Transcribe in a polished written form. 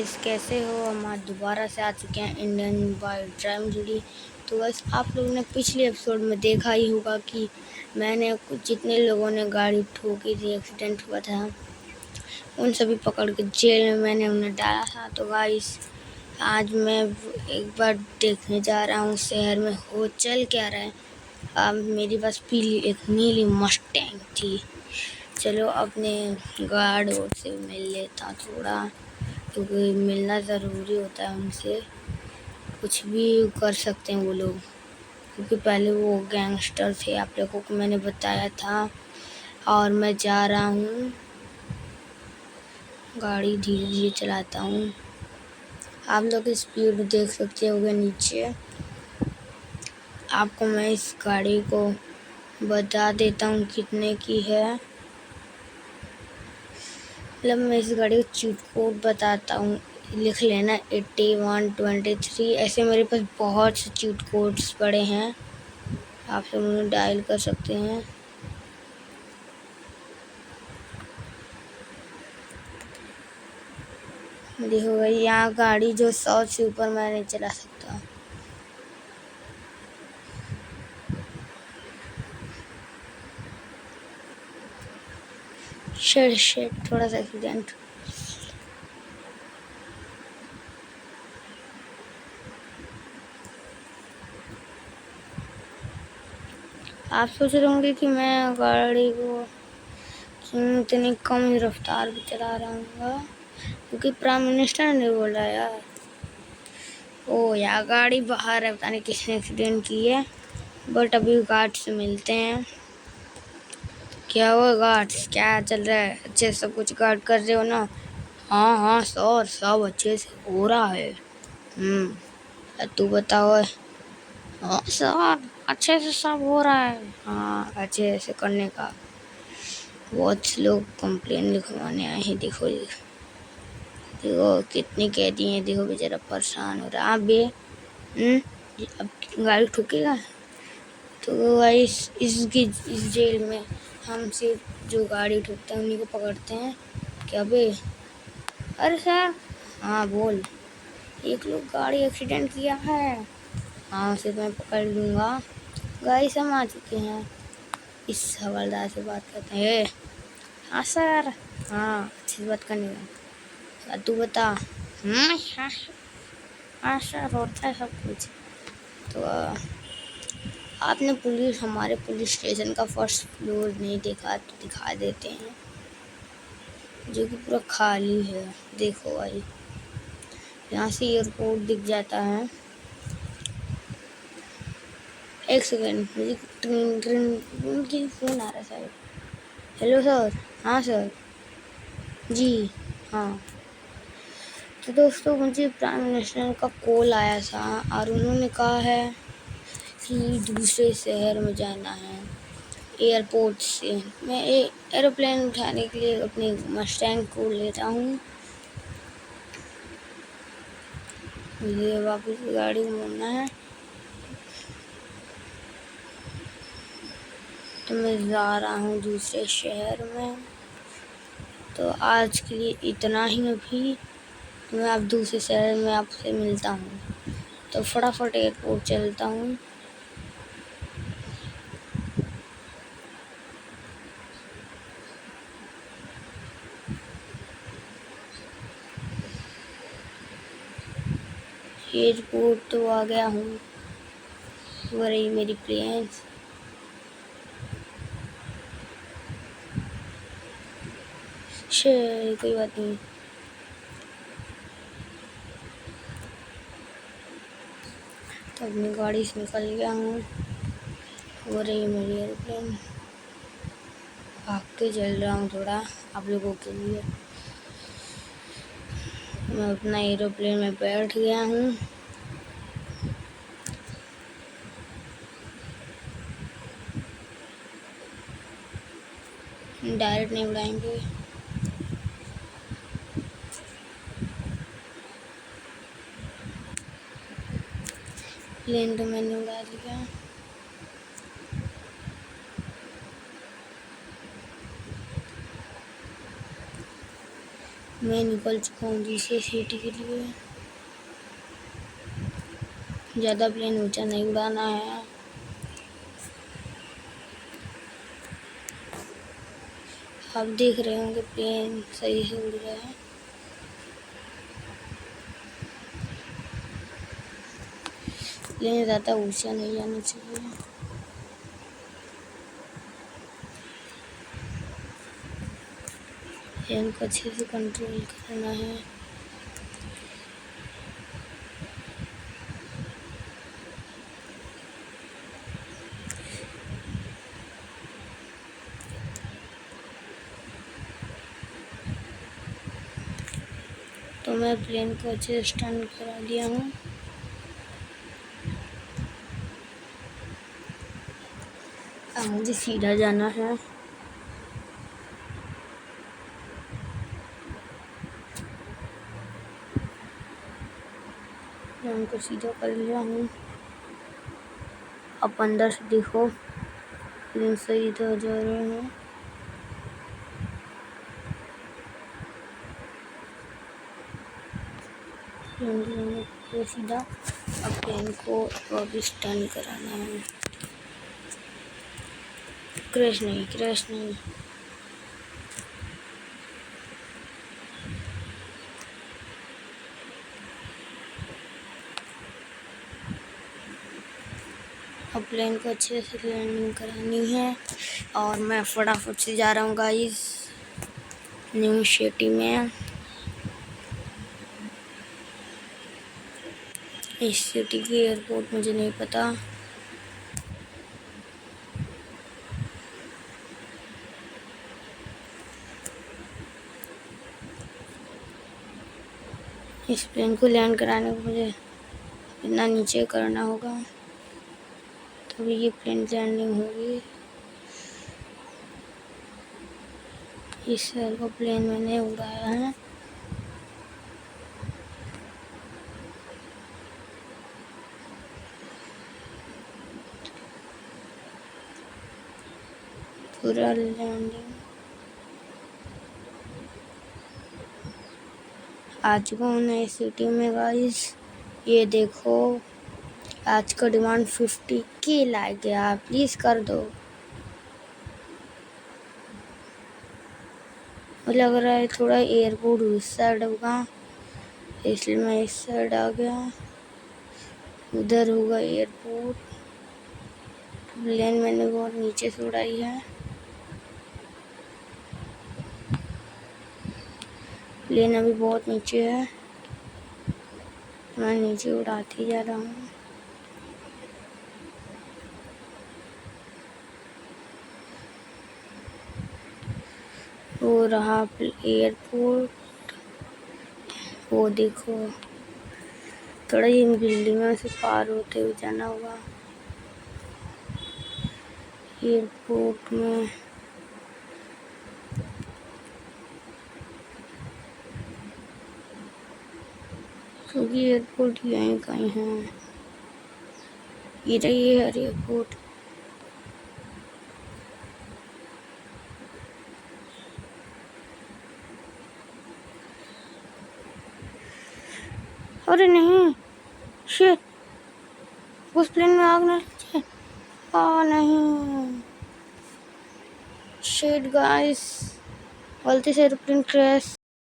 Guys, कैसे हो? हम आज दोबारा से आ चुके हैं इंडियन बाइक ड्राइविंग जुड़ी। तो बस आप लोगों ने पिछले एपिसोड में देखा ही होगा कि मैंने जितने लोगों ने गाड़ी ठोकी थी, एक्सीडेंट हुआ था, उन सभी पकड़ के जेल में मैंने उन्हें डाला था। तो गाइस, आज मैं एक बार देखने जा रहा हूँ शहर में हो चल क्या रहा है। अब मेरे पास पीली एक नीली मस्टैंग थी। चलो अपने गार्ड और से मिल लेता थोड़ा, क्योंकि मिलना ज़रूरी होता है उनसे। कुछ भी कर सकते हैं वो लोग, क्योंकि पहले वो गैंगस्टर थे, आप लोगों को मैंने बताया था। और मैं जा रहा हूँ, गाड़ी धीरे धीरे चलाता हूँ। आप लोग स्पीड देख सकते होंगे नीचे। आपको मैं इस गाड़ी को बता देता हूँ कितने की है। मतलब मैं इस गाड़ी को चीट कोड बताता हूँ, लिख लेना 8123। ऐसे मेरे पास बहुत से चीट कोड्स पड़े हैं, आप सब उन्हें डायल कर सकते हैं। देखो भाई, यहाँ गाड़ी जो 100 से ऊपर मैं नहीं चला सकता। शिट, थोड़ा सा एक्सीडेंट। आप सोच रहे होंगे कि मैं गाड़ी को इतनी कम रफ्तार भी चला रहा हूँ, क्योंकि प्राइम मिनिस्टर ने बोला यार। ओ यार, गाड़ी बाहर है, पता नहीं किसने एक्सीडेंट की है। बट अभी गार्ड से मिलते हैं। क्या हुआ गार्ड्स, क्या चल रहा है? अच्छे सब कुछ गार्ड कर रहे हो ना? हाँ हाँ सर, सब अच्छे से हो रहा है। तू बताओ। हाँ सर, अच्छे से सब हो रहा है। हाँ, अच्छे से करने का। बहुत से लोग कंप्लेन लिखवाने आए हैं। देखो देखो कितनी कैदी हैं। देखो बेचारा परेशान हो रहा है। बे अब गाड़ी ठुकेगा तो इस जेल में हम सिर्फ जो गाड़ी ठुकते हैं उन्हीं को पकड़ते हैं। क्या बे? अरे सर। हाँ बोल। एक लोग गाड़ी एक्सीडेंट किया है। हाँ, उसे मैं पकड़ लूँगा। गाड़ी हम आ चुके हैं। इस हवलदार से बात करते हैं। हाँ सर। हाँ, अच्छी बात करने का। तू बता। हाँ हाँ सर, होता है सब कुछ। तो आपने हमारे पुलिस स्टेशन का फर्स्ट फ्लोर नहीं देखा तो दिखा देते हैं, जो कि पूरा खाली है। देखो भाई, यहाँ से एयरपोर्ट दिख जाता है। एक सेकेंड, मुझे ट्रेन की फ़ोन आ रहा है शायद। Hello sir. हाँ सर। जी हाँ। तो दोस्तों, मुझे प्राइम मिनिस्टर का कॉल आया था और उन्होंने कहा है कि दूसरे शहर में जाना है एयरपोर्ट से। मैं एरोप्लेन उठाने के लिए अपनी मस्टैंग को लेता हूँ। मुझे वापस गाड़ी मोड़ना है, तो मैं जा रहा हूँ दूसरे शहर में। तो आज के लिए इतना ही। अभी मैं अब दूसरे शहर में आपसे मिलता हूँ, तो फटाफट एयरपोर्ट चलता हूँ। एयरपोर्ट तो आ गया हूँ। वो रही मेरी प्लेन। कोई बात नहीं। तो अपनी गाड़ी से निकल गया हूँ। हो रही है मेरी एयरप्लेन। भाग के चल रहा हूँ थोड़ा आप लोगों के लिए। मैं अपना एरोप्लेन में बैठ गया हूँ। डायरेक्ट नहीं उड़ाएंगे। प्लेन तो मैंने उड़ा दिया। मैं निकल चुका हूँ दूसरे सिटी के लिए। ज़्यादा प्लेन ऊंचा नहीं उड़ाना है। आप देख रहे होंगे प्लेन सही से उड़ रहा है। प्लेन ज़्यादा ऊंचा नहीं जाना चाहिए। प्लेन को अच्छे से कंट्रोल करना है। तो मैं प्लेन को अच्छे से स्टैंड करा दिया हूँ। अब मुझे सीधा जाना है। प्लेन को सीधा कर लिया हूँ। अब अंदर से देखो प्लेन सही इधर जा रहे हैं। प्लेन सीधा। अब प्लेन को वापस टर्न कराना है। क्रैश नहीं, क्रैश नहीं। अब प्लेन को अच्छे से लैंडिंग करानी है और मैं फटाफट से जा रहा हूँ गाइस न्यू सिटी में। इस सिटी की एयरपोर्ट मुझे नहीं पता। इस प्लेन को लैंड कराने को मुझे इतना नीचे करना होगा तभी ये प्लेन लैंडिंग होगी। इस शहर को प्लेन मैंने उड़ाया है। पूरा लैंडिंग आ चुका हूँ नई सिटी में गाइस। ये देखो आज का डिमांड 50K लाइक गया, प्लीज़ कर दो। मुझे लग रहा है थोड़ा एयरपोर्ट उस साइड होगा इसलिए मैं इस साइड आ गया। उधर होगा एयरपोर्ट। प्लेन मैंने बहुत नीचे से उड़ाई है। प्लेन अभी बहुत नीचे है। मैं नीचे उड़ाती जा रहा हूँ। वो रहा एयरपोर्ट। वो देखो थोड़ा इन बिल्डिंगों से पार होते हुए जाना होगा एयरपोर्ट में। क्योंकि एयरपोर्ट यहीं कहीं है। ये रही है एयरपोर्ट। अरे नहीं, शिट, उस प्लेन में आग ना लगे। नहीं, शिट गाइस, गलती से एयरप्लेन क्रैश